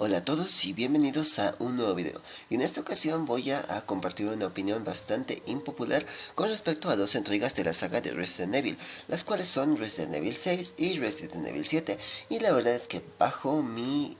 Hola a todos y bienvenidos a un nuevo video. Y en esta ocasión voy a compartir una opinión bastante impopular con respecto a dos entregas de la saga de Resident Evil, las cuales son Resident Evil 6 y Resident Evil 7. Y la verdad es que bajo mi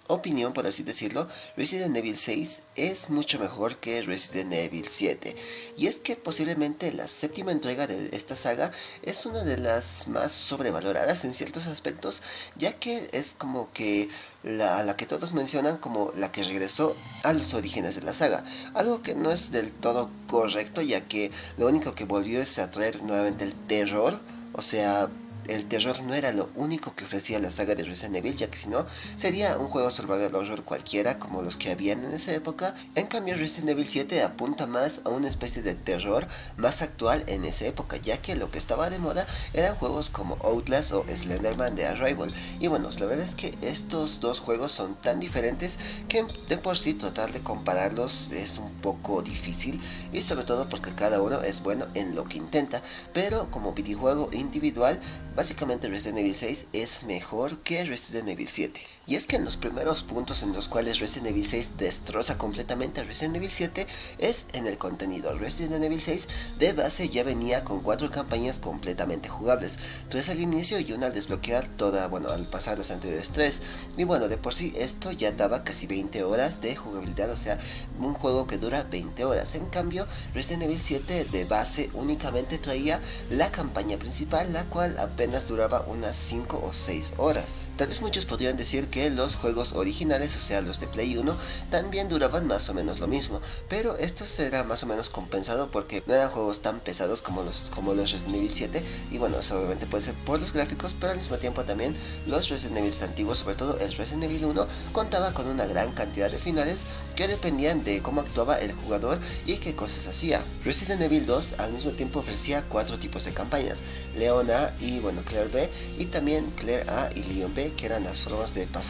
opinión, por así decirlo, Resident Evil 6 es mucho mejor que Resident Evil 7. Y es que posiblemente la séptima entrega de esta saga es una de las más sobrevaloradas en ciertos aspectos, ya que es como que la que todos mencionan como la que regresó a los orígenes de la saga. Algo que no es del todo correcto, ya que lo único que volvió es a traer nuevamente el terror, o sea, el terror no era lo único que ofrecía la saga de Resident Evil, ya que si no, sería un juego survival horror cualquiera como los que habían en esa época. En cambio, Resident Evil 7 apunta más a una especie de terror más actual en esa época, ya que lo que estaba de moda eran juegos como Outlast o Slenderman de Arrival. Y bueno, la verdad es que estos dos juegos son tan diferentes que de por sí tratar de compararlos es un poco difícil, y sobre todo porque cada uno es bueno en lo que intenta, pero como videojuego individual, básicamente Resident Evil 6 es mejor que Resident Evil 7. Y es que en los primeros puntos en los cuales Resident Evil 6 destroza completamente a Resident Evil 7 es en el contenido. Resident Evil 6 de base ya venía con 4 campañas completamente jugables, 3 al inicio y una al desbloquear toda, bueno, al pasar las anteriores 3. Y bueno, de por sí esto ya daba casi 20 horas de jugabilidad, o sea, un juego que dura 20 horas. En cambio, Resident Evil 7 de base únicamente traía la campaña principal, la cual apenas duraba unas 5 o 6 horas. Tal vez muchos podrían decir que los juegos originales, o sea los de Play 1, también duraban más o menos lo mismo, pero esto será más o menos compensado porque no eran juegos tan pesados como los Resident Evil 7, y bueno, eso obviamente puede ser por los gráficos, pero al mismo tiempo también los Resident Evil antiguos, sobre todo el Resident Evil 1, contaba con una gran cantidad de finales que dependían de cómo actuaba el jugador y qué cosas hacía. Resident Evil 2 al mismo tiempo ofrecía 4 tipos de campañas: Leon A y bueno, Claire B, y también Claire A y Leon B, que eran las formas de pasarlos.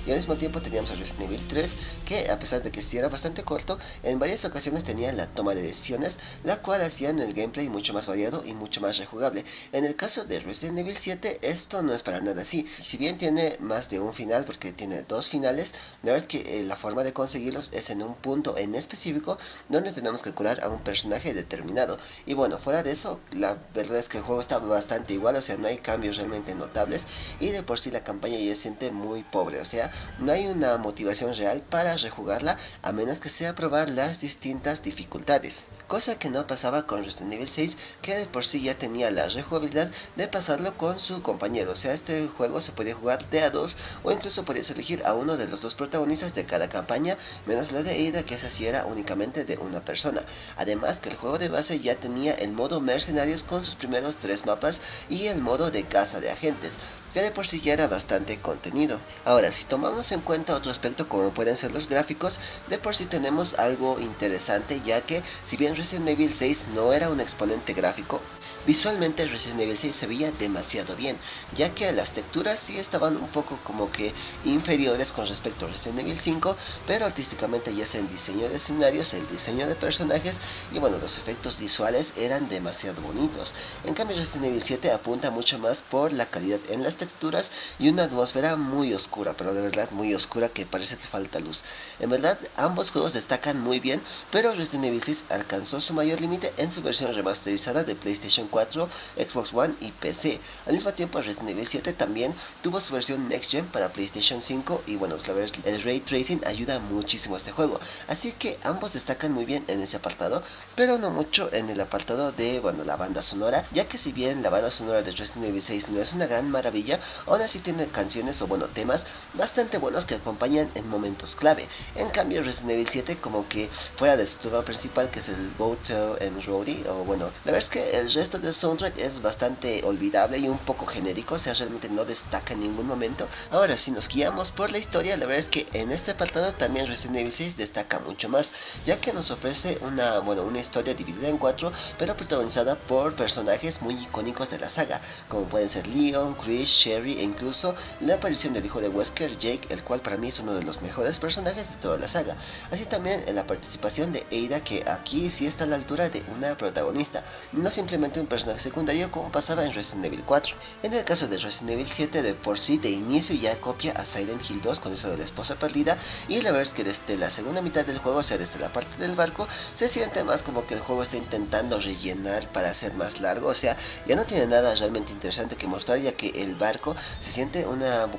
Y al mismo tiempo teníamos a Resident Evil 3, que a pesar de que sí era bastante corto, en varias ocasiones tenía la toma de decisiones, la cual hacían el gameplay mucho más variado y mucho más rejugable. En el caso de Resident Evil 7 esto no es para nada así. Si bien tiene más de un final, porque tiene 2 finales, la verdad es que la forma de conseguirlos es en un punto en específico donde tenemos que curar a un personaje determinado. Y bueno, fuera de eso, la verdad es que el juego está bastante igual, o sea, no hay cambios realmente notables, y de por sí la campaña ya se siente muy pobre, o sea, no hay una motivación real para rejugarla a menos que sea probar las distintas dificultades, cosa que no pasaba con Resident Evil 6, que de por sí ya tenía la rejugabilidad de pasarlo con su compañero. O sea, este juego se podía jugar de a dos, o incluso podías elegir a uno de los dos protagonistas de cada campaña, menos la de Ada, que esa sí era únicamente de una persona. Además que el juego de base ya tenía el modo mercenarios con sus primeros 3 mapas y el modo de caza de agentes, que de por sí ya era bastante contenido. Ahora, si tomamos en cuenta otro aspecto como pueden ser los gráficos, de por sí tenemos algo interesante, ya que si bien Resident Evil 6 no era un exponente gráfico, visualmente Resident Evil 6 se veía demasiado bien, ya que las texturas sí estaban un poco como que inferiores con respecto a Resident Evil 5, pero artísticamente ya sea el diseño de escenarios, el diseño de personajes y bueno, los efectos visuales eran demasiado bonitos. En cambio Resident Evil 7 apunta mucho más por la calidad en las texturas y una atmósfera muy oscura, pero de verdad muy oscura, que parece que falta luz. En verdad ambos juegos destacan muy bien, pero Resident Evil 6 alcanzó su mayor límite en su versión remasterizada de PlayStation 4, Xbox One y PC. Al mismo tiempo Resident Evil 7 también tuvo su versión Next Gen para PlayStation 5, y bueno, la verdad el Ray Tracing ayuda muchísimo a este juego, así que ambos destacan muy bien en ese apartado, pero no mucho en el apartado de, bueno, la banda sonora, ya que si bien la banda sonora de Resident Evil 6 no es una gran maravilla, aún así tiene canciones o bueno, temas bastante buenos que acompañan en momentos clave. En cambio Resident Evil 7 como que fuera de su tema principal, que es el Go To and Rowdy, o bueno, la verdad es que el resto del soundtrack es bastante olvidable y un poco genérico, o sea, realmente no destaca en ningún momento. Ahora, si nos guiamos por la historia, la verdad es que en este apartado también Resident Evil 6 destaca mucho más, ya que nos ofrece una historia dividida en 4, pero protagonizada por personajes muy icónicos de la saga, como pueden ser Leon, Chris, Sherry e incluso la aparición del hijo de Wesker, Jake, el cual para mí es uno de los mejores personajes de toda la saga. Así también en la participación de Ada, que aquí sí está a la altura de una protagonista, no simplemente un personaje secundario como pasaba en Resident Evil 4. En el caso de Resident Evil 7 de por sí de inicio ya copia a Silent Hill 2 con eso de la esposa perdida, y la verdad es que desde la segunda mitad del juego, o sea desde la parte del barco, se siente más como que el juego está intentando rellenar para hacer más largo, o sea ya no tiene nada realmente interesante que mostrar, ya que el barco se siente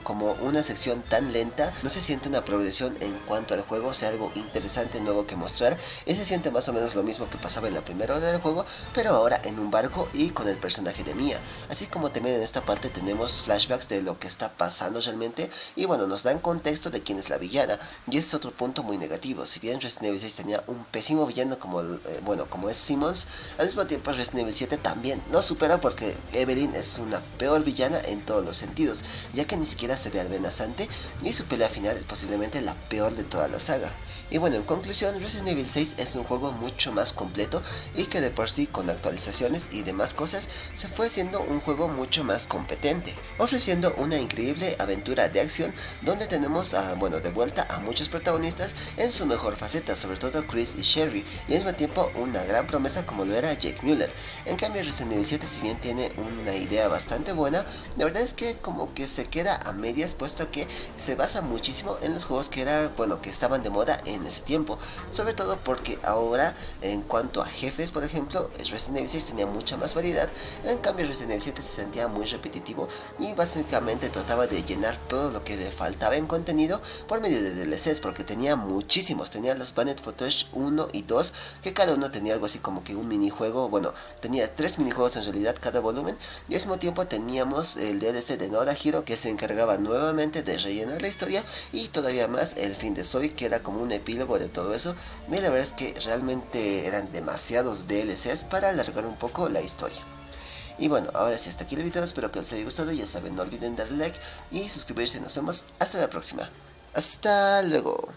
como una sección tan lenta, no se siente una progresión en cuanto al juego, o sea algo interesante nuevo que mostrar, y se siente más o menos lo mismo que pasaba en la primera hora del juego, pero ahora en un barco y con el personaje de Mia. Así como también en esta parte tenemos flashbacks de lo que está pasando realmente, y bueno, nos dan contexto de quién es la villana, y ese es otro punto muy negativo. Si bien Resident Evil 6 tenía un pésimo villano como es Simmons, al mismo tiempo Resident Evil 7 también no supera, porque Evelyn es una peor villana en todos los sentidos, ya que ni siquiera se ve amenazante, y su pelea final es posiblemente la peor de toda la saga. Y bueno, en conclusión, Resident Evil 6 es un juego mucho más completo, y que de por sí con actualizaciones y demás cosas se fue haciendo un juego mucho más competente, ofreciendo una increíble aventura de acción donde tenemos de vuelta a muchos protagonistas en su mejor faceta, sobre todo Chris y Sherry, y al mismo tiempo una gran promesa como lo era Jake Muller. En cambio Resident Evil 7, si bien tiene una idea bastante buena, la verdad es que como que se queda a medias, puesto que se basa muchísimo en los juegos que estaban de moda en ese tiempo, sobre todo porque ahora en cuanto a jefes, por ejemplo, Resident Evil 6 tenía mucha más variedad, en cambio Resident Evil 7 se sentía muy repetitivo y básicamente trataba de llenar todo lo que le faltaba en contenido por medio de DLCs, porque tenía muchísimos, tenía los Banned Footage 1 y 2, que cada uno tenía algo así como que un minijuego, bueno, tenía 3 minijuegos en realidad cada volumen, y al mismo tiempo teníamos el DLC de Nora Hero, que se encargaba nuevamente de rellenar la historia, y todavía más el fin de Zoe, que era como un epílogo de todo eso, y la verdad es que realmente eran demasiados DLCs para alargar un poco la historia. Y bueno, ahora sí, hasta aquí el video, espero que les haya gustado, ya saben, no olviden darle like y suscribirse, nos vemos hasta la próxima. Hasta luego.